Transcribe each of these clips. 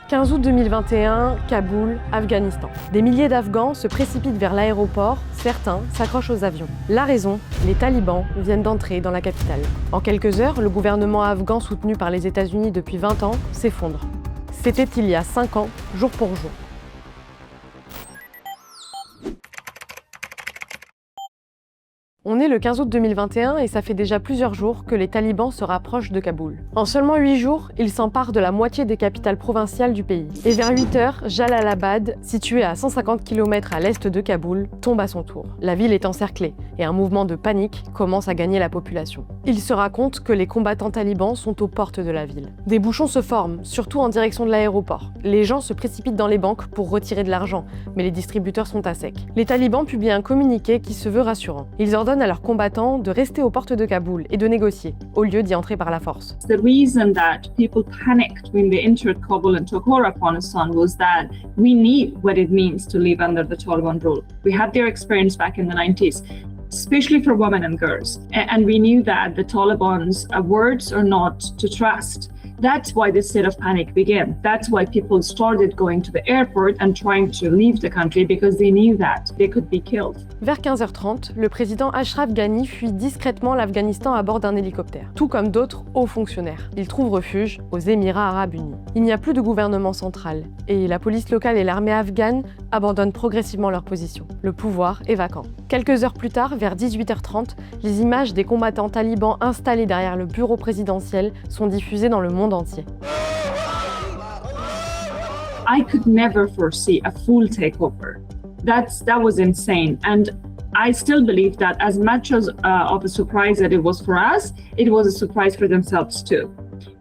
15 août 2021, Kaboul, Afghanistan. Des milliers d'Afghans se précipitent vers l'aéroport, certains s'accrochent aux avions. La raison, les talibans viennent d'entrer dans la capitale. En quelques heures, le gouvernement afghan soutenu par les États-Unis depuis 20 ans s'effondre. C'était il y a 5 ans, jour pour jour. On est le 15 août 2021 et ça fait déjà plusieurs jours que les talibans se rapprochent de Kaboul. En seulement 8 jours, ils s'emparent de la moitié des capitales provinciales du pays. Et vers 8 heures, Jalalabad, situé à 150 km à l'est de Kaboul, tombe à son tour. La ville est encerclée et un mouvement de panique commence à gagner la population. Il se raconte que les combattants talibans sont aux portes de la ville. Des bouchons se forment, surtout en direction de l'aéroport. Les gens se précipitent dans les banques pour retirer de l'argent, mais les distributeurs sont à sec. Les talibans publient un communiqué qui se veut rassurant. Ils ordonnent à leurs combattants de rester aux portes de Kaboul et de négocier, au lieu d'y entrer par la force. The reason that people panicked when they entered Kabul and took over Afghanistan was that we knew what it means to live under the Taliban rule. We had their experience back in the 90s. Especially for women and girls. And we knew that the Taliban's words are not to trust. That's why this state of panic began. That's why people started going to the airport and trying to leave the country because they knew that they could be killed. Vers 15h30, le président Ashraf Ghani fuit discrètement l'Afghanistan à bord d'un hélicoptère. Tout comme d'autres hauts fonctionnaires. Il trouve refuge aux Émirats arabes unis. Il n'y a plus de gouvernement central et la police locale et l'armée afghane abandonnent progressivement leur position. Le pouvoir est vacant. Quelques heures plus tard, vers 18h30, les images des combattants talibans installés derrière le bureau présidentiel sont diffusées dans le monde entier. I could never foresee a full takeover. That was insane. And I still believe that as much as of a surprise that it was for us, it was a surprise for themselves too.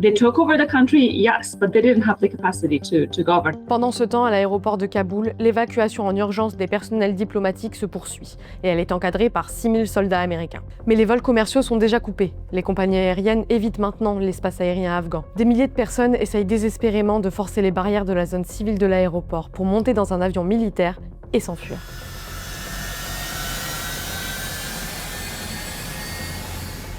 They took over the country, yes, but they didn't have the capacity to govern. Pendant ce temps, à l'aéroport de Kaboul, l'évacuation en urgence des personnels diplomatiques se poursuit et elle est encadrée par 6000 soldats américains. Mais les vols commerciaux sont déjà coupés. Les compagnies aériennes évitent maintenant l'espace aérien afghan. Des milliers de personnes essayent désespérément de forcer les barrières de la zone civile de l'aéroport pour monter dans un avion militaire et s'enfuir.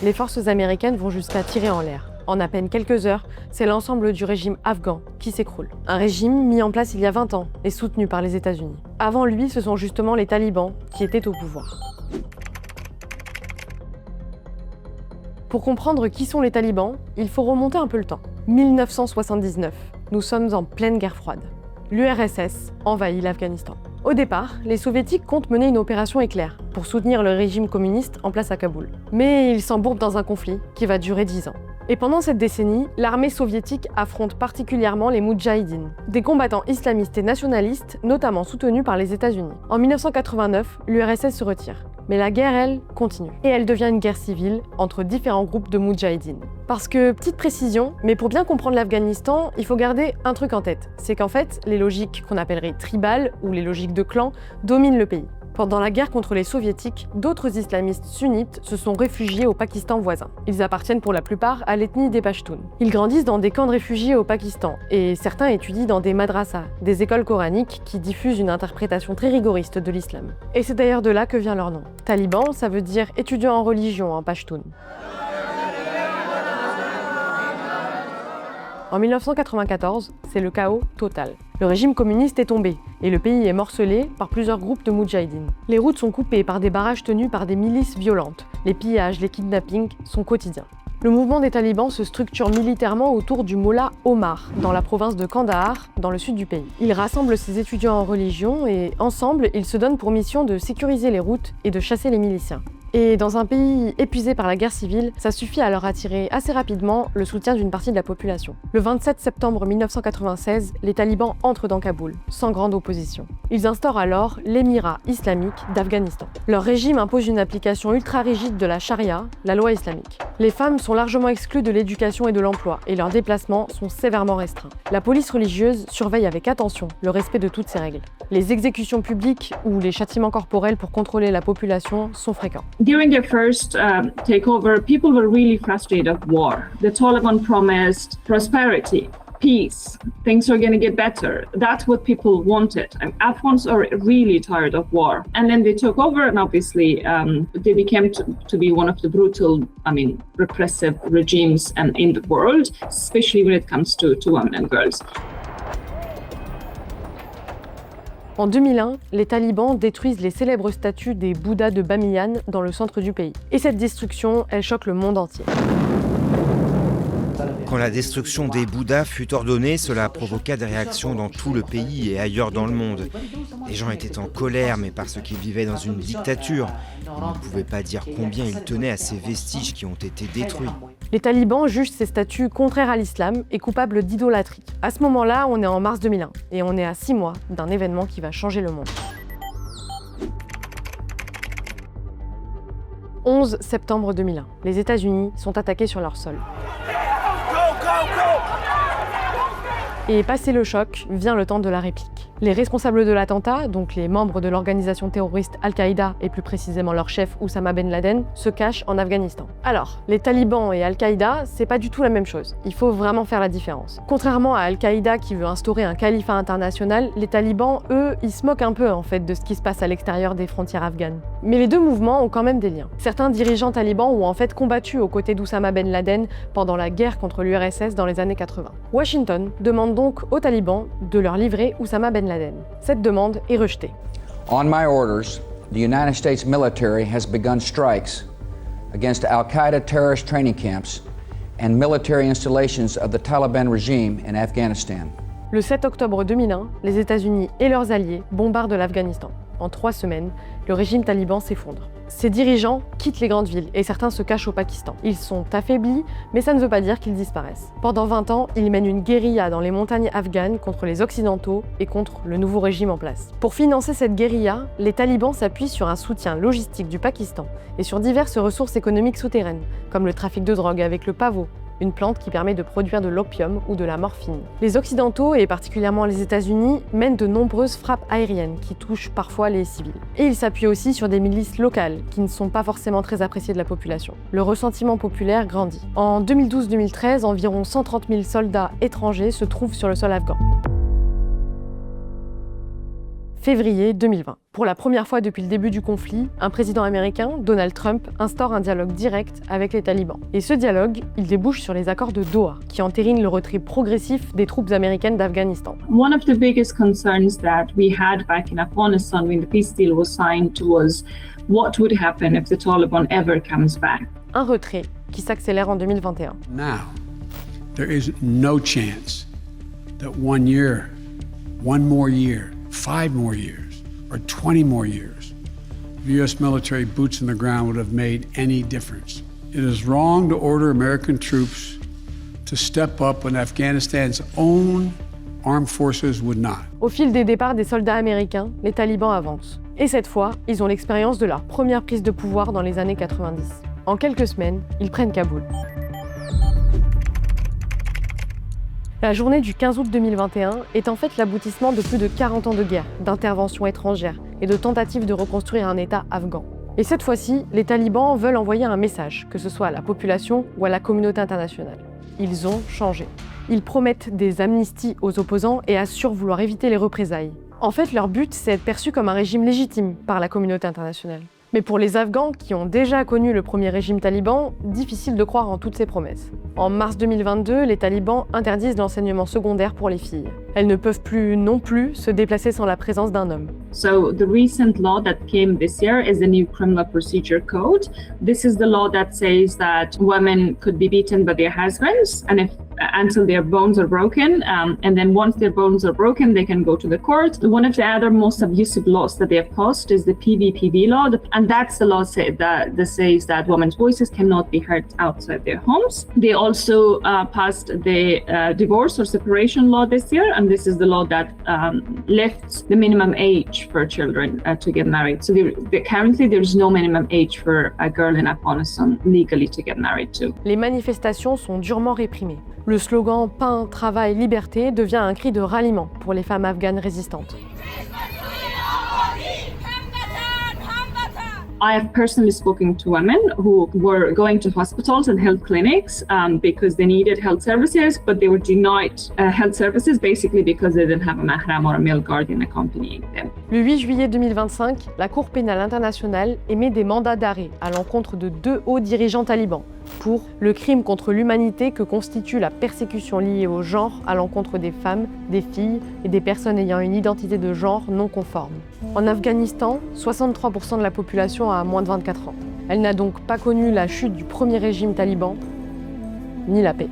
Les forces américaines vont jusqu'à tirer en l'air. En à peine quelques heures, c'est l'ensemble du régime afghan qui s'écroule. Un régime mis en place il y a 20 ans et soutenu par les États-Unis. Avant lui, ce sont justement les talibans qui étaient au pouvoir. Pour comprendre qui sont les talibans, il faut remonter un peu le temps. 1979, nous sommes en pleine guerre froide. L'URSS envahit l'Afghanistan. Au départ, les soviétiques comptent mener une opération éclair pour soutenir le régime communiste en place à Kaboul. Mais ils s'embourbent dans un conflit qui va durer 10 ans. Et pendant cette décennie, l'armée soviétique affronte particulièrement les Moudjahidines, des combattants islamistes et nationalistes, notamment soutenus par les États-Unis. En 1989, l'URSS se retire. Mais la guerre, elle, continue. Et elle devient une guerre civile entre différents groupes de Moudjahidines. Parce que, petite précision, mais pour bien comprendre l'Afghanistan, il faut garder un truc en tête. C'est qu'en fait, les logiques qu'on appellerait tribales ou les logiques de clan dominent le pays. Pendant la guerre contre les soviétiques, d'autres islamistes sunnites se sont réfugiés au Pakistan voisin. Ils appartiennent pour la plupart à l'ethnie des Pashtuns. Ils grandissent dans des camps de réfugiés au Pakistan et certains étudient dans des madrasas, des écoles coraniques qui diffusent une interprétation très rigoriste de l'islam. Et c'est d'ailleurs de là que vient leur nom. Taliban, ça veut dire étudiant en religion en pashtun. En 1994, c'est le chaos total. Le régime communiste est tombé et le pays est morcelé par plusieurs groupes de moudjahidines. Les routes sont coupées par des barrages tenus par des milices violentes. Les pillages, les kidnappings sont quotidiens. Le mouvement des talibans se structure militairement autour du Mollah Omar, dans la province de Kandahar, dans le sud du pays. Il rassemble ses étudiants en religion et, ensemble, ils se donnent pour mission de sécuriser les routes et de chasser les miliciens. Et dans un pays épuisé par la guerre civile, ça suffit à leur attirer assez rapidement le soutien d'une partie de la population. Le 27 septembre 1996, les talibans entrent dans Kaboul, sans grande opposition. Ils instaurent alors l'émirat islamique d'Afghanistan. Leur régime impose une application ultra rigide de la charia, la loi islamique. Les femmes sont largement exclues de l'éducation et de l'emploi, et leurs déplacements sont sévèrement restreints. La police religieuse surveille avec attention le respect de toutes ces règles. Les exécutions publiques ou les châtiments corporels pour contrôler la population sont fréquents. During their first takeover, people were really frustrated of war. The Taliban promised prosperity, peace, things are going to get better. That's what people wanted. And Afghans are really tired of war. And then they took over, and obviously they became to be one of the brutal, repressive regimes in the world, especially when it comes to women and girls. En 2001, les talibans détruisent les célèbres statues des Bouddhas de Bamiyan dans le centre du pays. Et cette destruction, elle choque le monde entier. Quand la destruction des Bouddhas fut ordonnée, cela provoqua des réactions dans tout le pays et ailleurs dans le monde. Les gens étaient en colère, mais parce qu'ils vivaient dans une dictature, ils ne pouvaient pas dire combien ils tenaient à ces vestiges qui ont été détruits. Les talibans jugent ces statues contraires à l'islam et coupables d'idolâtrie. À ce moment-là, on est en mars 2001 et on est à 6 mois d'un événement qui va changer le monde. 11 septembre 2001, les États-Unis sont attaqués sur leur sol. Et passé le choc, vient le temps de la réplique. Les responsables de l'attentat, donc les membres de l'organisation terroriste Al-Qaïda et plus précisément leur chef Oussama Ben Laden, se cachent en Afghanistan. Alors, les talibans et Al-Qaïda, c'est pas du tout la même chose. Il faut vraiment faire la différence. Contrairement à Al-Qaïda qui veut instaurer un califat international, les talibans, eux, ils se moquent un peu en fait de ce qui se passe à l'extérieur des frontières afghanes. Mais les deux mouvements ont quand même des liens. Certains dirigeants talibans ont en fait combattu aux côtés d'Oussama Ben Laden pendant la guerre contre l'URSS dans les années 80. Washington demande donc aux talibans de leur livrer Oussama Ben Laden. Cette demande est rejetée. On my orders, the United States military has begun strikes against Al-Qaeda terrorist training camps and military installations of the Taliban regime in Afghanistan. Le 7 octobre 2001, les États-Unis et leurs alliés bombardent l'Afghanistan. En 3 semaines, le régime taliban s'effondre. Ses dirigeants quittent les grandes villes et certains se cachent au Pakistan. Ils sont affaiblis, mais ça ne veut pas dire qu'ils disparaissent. Pendant 20 ans, ils mènent une guérilla dans les montagnes afghanes contre les Occidentaux et contre le nouveau régime en place. Pour financer cette guérilla, les talibans s'appuient sur un soutien logistique du Pakistan et sur diverses ressources économiques souterraines, comme le trafic de drogue avec le pavot, une plante qui permet de produire de l'opium ou de la morphine. Les Occidentaux, et particulièrement les États-Unis, mènent de nombreuses frappes aériennes qui touchent parfois les civils. Et ils s'appuient aussi sur des milices locales qui ne sont pas forcément très appréciées de la population. Le ressentiment populaire grandit. En 2012-2013, environ 130 000 soldats étrangers se trouvent sur le sol afghan. Février 2020. Pour la première fois depuis le début du conflit, un président américain, Donald Trump, instaure un dialogue direct avec les talibans. Et ce dialogue, il débouche sur les accords de Doha, qui entérinent le retrait progressif des troupes américaines d'Afghanistan. One of the biggest concerns that we had back in Afghanistan when the peace deal was signed was what would happen if the Taliban ever comes back. Un retrait qui s'accélère en 2021. Now, there is no chance that 1 year, 1 more year, 5 more years, or 20 more years, the U.S. military boots on the ground would have made any difference. It is wrong to order American troops to step up when Afghanistan's own armed forces would not. Au fil des départs des soldats américains, les talibans avancent. Et cette fois, ils ont l'expérience de leur première prise de pouvoir dans les années 90. En quelques semaines, ils prennent Kaboul. La journée du 15 août 2021 est en fait l'aboutissement de plus de 40 ans de guerre, d'intervention étrangère et de tentatives de reconstruire un État afghan. Et cette fois-ci, les talibans veulent envoyer un message, que ce soit à la population ou à la communauté internationale. Ils ont changé. Ils promettent des amnisties aux opposants et assurent vouloir éviter les représailles. En fait, leur but, c'est d'être perçu comme un régime légitime par la communauté internationale. Mais pour les Afghans qui ont déjà connu le premier régime taliban, difficile de croire en toutes ces promesses. En mars 2022, les talibans interdisent l'enseignement secondaire pour les filles. Elles ne peuvent plus non plus se déplacer sans la présence d'un homme. So the recent law that came this year is the new Criminal Procedure Code. This is the law that says that women could be beaten by their husbands and until their bones are broken, and then once their bones are broken, they can go to the court. One of the other most abusive laws that they have passed is the PVPV law, and that's the law that says that women's voices cannot be heard outside their homes. They also passed the divorce or separation law this year, and this is the law that lifts the minimum age for children to get married. So currently there's no minimum age for a girl in Afghanistan legally to get married to. Les manifestations sont durement réprimées. Le slogan « Pain, travail, liberté » devient un cri de ralliement pour les femmes afghanes résistantes. I have personally spoken to women who were going to hospitals and health clinics because they needed health services, but they were denied health services basically because they didn't have a mahram or a male guardian accompanying them. Le 8 juillet 2025, la Cour pénale internationale émet des mandats d'arrêt à l'encontre de 2 hauts dirigeants talibans, pour le crime contre l'humanité que constitue la persécution liée au genre à l'encontre des femmes, des filles et des personnes ayant une identité de genre non conforme. En Afghanistan, 63% de la population a moins de 24 ans. Elle n'a donc pas connu la chute du premier régime taliban, ni la paix.